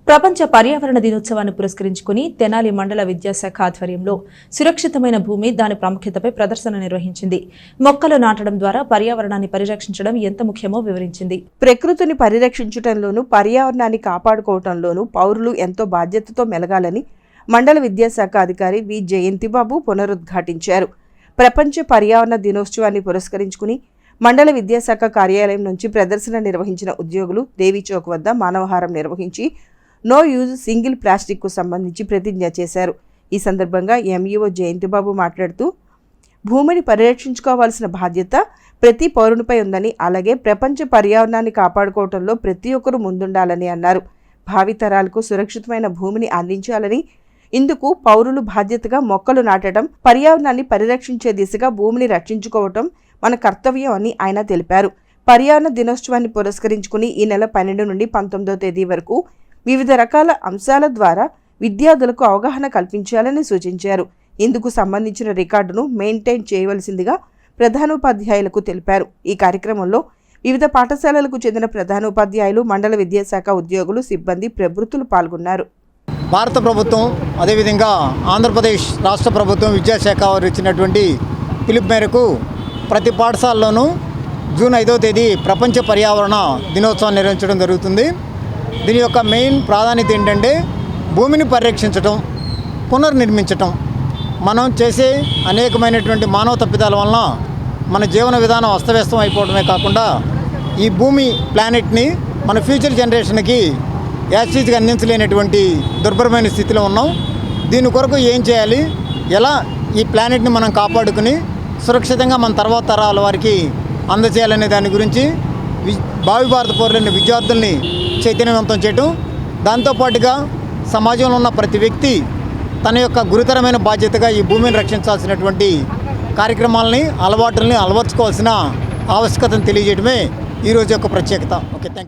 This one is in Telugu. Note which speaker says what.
Speaker 1: ప్రపంచ పర్యావరణ దినోత్సవాన్ని పురస్కరించుకుని తెనాలి మండల విద్యాశాఖ ఆధ్వర్యంలో సురక్షితమైన భూమి దాని ప్రాముఖ్యతపై ప్రదర్శన నిర్వహించింది. మొక్కలు నాటడం ద్వారా పర్యావరణాన్ని పరిరక్షించడం ఎంత ముఖ్యమో వివరించింది.
Speaker 2: ప్రకృతిని పరిరక్షించడంలోనూ పర్యావరణాన్ని కాపాడుకోవడంలోనూ పౌరులు ఎంతో బాధ్యతతో మెలగాలని మండల విద్యాశాఖ అధికారి వి జయంతిబాబు పునరుద్ఘాటించారు. ప్రపంచ పర్యావరణ దినోత్సవాన్ని పురస్కరించుకుని మండల విద్యాశాఖ కార్యాలయం నుంచి ప్రదర్శన నిర్వహించిన ఉద్యోగులు దేవీ చౌక్ వద్ద మానవహారం నిర్వహించి నో యూజ్ సింగిల్ ప్లాస్టిక్కు సంబంధించి ప్రతిజ్ఞ చేశారు. ఈ సందర్భంగా ఎంఈఓ జయంతిబాబు మాట్లాడుతూ భూమిని పరిరక్షించుకోవాల్సిన బాధ్యత ప్రతి పౌరునిపై ఉందని, అలాగే ప్రపంచ పర్యావరణాన్ని కాపాడుకోవడంలో ప్రతి ఒక్కరూ ముందుండాలని అన్నారు. భావితరాలకు సురక్షితమైన భూమిని అందించాలని, ఇందుకు పౌరులు బాధ్యతగా మొక్కలు నాటడం, పర్యావరణాన్ని పరిరక్షించే దిశగా భూమిని రక్షించుకోవటం మన కర్తవ్యం అని ఆయన తెలిపారు. పర్యావరణ దినోత్సవాన్ని పురస్కరించుకుని ఈ నెల 12 నుండి 19వ తేదీ వరకు వివిధ రకాల అంశాల ద్వారా విద్యార్థులకు అవగాహన కల్పించాలని సూచించారు. ఇందుకు సంబంధించిన రికార్డును మెయింటైన్ చేయవలసిందిగా ప్రధానోపాధ్యాయులకు తెలిపారు. ఈ కార్యక్రమంలో వివిధ పాఠశాలలకు చెందిన ప్రధానోపాధ్యాయులు, మండల విద్యాశాఖ ఉద్యోగులు, సిబ్బంది, ప్రవృత్తులు పాల్గొన్నారు.
Speaker 3: భారత ప్రభుత్వం అదేవిధంగా ఆంధ్రప్రదేశ్ రాష్ట్ర ప్రభుత్వం విద్యాశాఖ వారు ఇచ్చినటువంటి పిలుపు మేరకు ప్రతి పాఠశాలలోనూ జూన్ 5వ తేదీ ప్రపంచ పర్యావరణ దినోత్సవాన్ని నిర్వహించడం జరుగుతుంది. దీని యొక్క మెయిన్ ప్రాధాన్యత ఏంటంటే భూమిని పరిరక్షించటం, పునర్నిర్మించటం. మనం చేసే అనేకమైనటువంటి మానవ తప్పిదాల వలన మన జీవన విధానం అస్తవ్యస్తం అయిపోవడమే కాకుండా ఈ భూమి ప్లానెట్ని మన ఫ్యూచర్ జనరేషన్కి యాసిడ్గా అందించలేనటువంటి దుర్భరమైన స్థితిలో ఉన్నాం. దీని కొరకు ఏం చేయాలి, ఎలా ఈ ప్లానెట్ని మనం కాపాడుకుని సురక్షితంగా మన తర్వాత తరాల వారికి అందజేయాలనే దాని గురించి భావి భారత పౌరులైన విద్యార్థుల్ని చైతన్యవంతం చేయటం, దాంతోపాటుగా సమాజంలో ఉన్న ప్రతి వ్యక్తి తన యొక్క గురుతరమైన బాధ్యతగా ఈ భూమిని రక్షించాల్సినటువంటి కార్యక్రమాలని, అలవాటుల్ని అలవర్చుకోవాల్సిన ఆవశ్యకతను తెలియజేయడమే ఈరోజు యొక్క ప్రత్యేకత. Okay, thank you.